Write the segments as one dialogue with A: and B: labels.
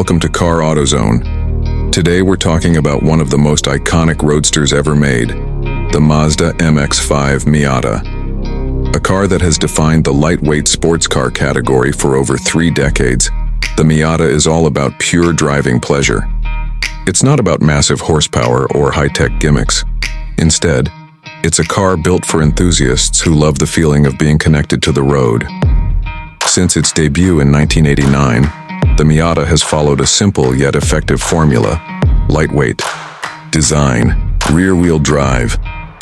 A: Welcome to Car AutoZone. Today we're talking about one of the most iconic roadsters ever made, the Mazda MX-5 Miata. A car that has defined the lightweight sports car category for over 3 decades, the Miata is all about pure driving pleasure. It's not about massive horsepower or high-tech gimmicks. Instead, it's a car built for enthusiasts who love the feeling of being connected to the road. Since its debut in 1989, the Miata has followed a simple yet effective formula: lightweight, design, rear-wheel drive,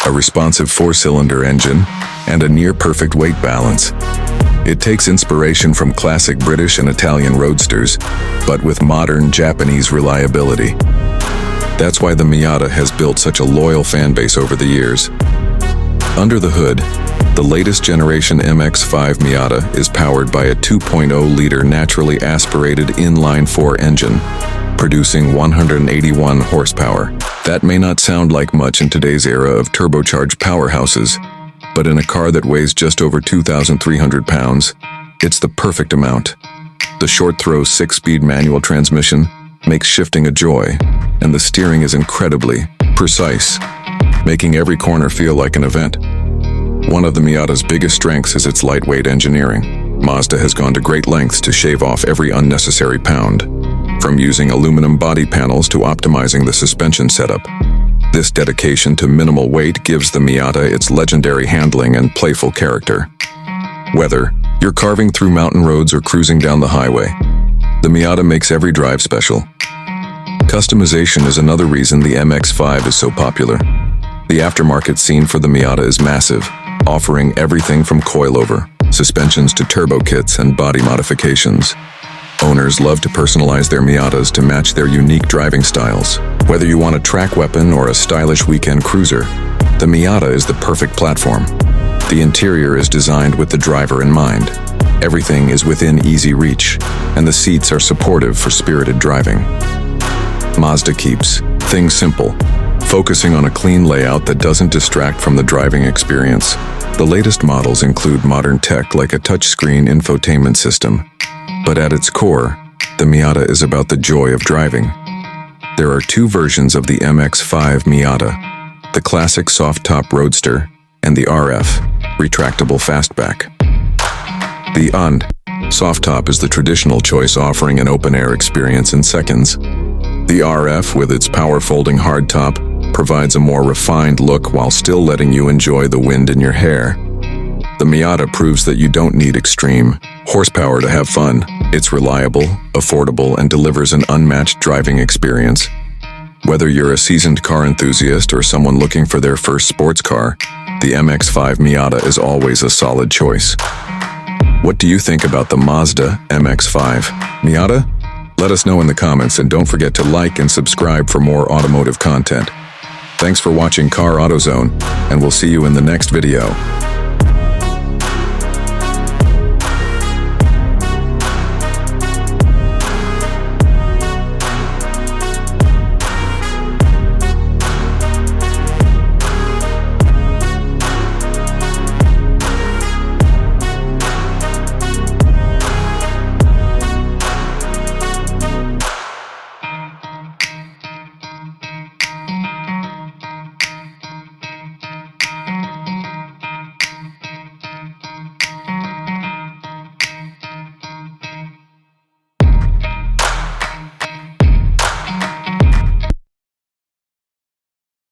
A: a responsive 4-cylinder engine, and a near-perfect weight balance. It takes inspiration from classic British and Italian roadsters, but with modern Japanese reliability. That's why the Miata has built such a loyal fan base over the years. Under the hood, the latest generation MX-5 Miata is powered by a 2.0-liter naturally aspirated inline-4 engine, producing 181 horsepower. That may not sound like much in today's era of turbocharged powerhouses, but in a car that weighs just over 2,300 pounds, it's the perfect amount. The short-throw 6-speed manual transmission makes shifting a joy, and the steering is incredibly precise, making every corner feel like an event. One of the Miata's biggest strengths is its lightweight engineering. Mazda has gone to great lengths to shave off every unnecessary pound, from using aluminum body panels to optimizing the suspension setup. This dedication to minimal weight gives the Miata its legendary handling and playful character. Whether you're carving through mountain roads or cruising down the highway, the Miata makes every drive special. Customization is another reason the MX-5 is so popular. The aftermarket scene for the Miata is massive, offering everything from coilover, suspensions to turbo kits and body modifications. Owners love to personalize their Miatas to match their unique driving styles. Whether you want a track weapon or a stylish weekend cruiser, the Miata is the perfect platform. The interior is designed with the driver in mind. Everything is within easy reach, and the seats are supportive for spirited driving. Mazda keeps things simple, focusing on a clean layout that doesn't distract from the driving experience. The latest models include modern tech like a touchscreen infotainment system. But at its core, the Miata is about the joy of driving. There are 2 versions of the MX-5 Miata: the classic soft-top Roadster and the RF, retractable fastback. The soft-top is the traditional choice, offering an open-air experience in seconds. The RF, with its power-folding hardtop, provides a more refined look while still letting you enjoy the wind in your hair. The Miata proves that you don't need extreme horsepower to have fun. It's reliable, affordable, and delivers an unmatched driving experience. Whether you're a seasoned car enthusiast or someone looking for their first sports car, the MX-5 Miata is always a solid choice. What do you think about the Mazda MX-5 Miata? Let us know in the comments, and don't forget to like and subscribe for more automotive content. Thanks for watching Car AutoZone, and we'll see you in the next video.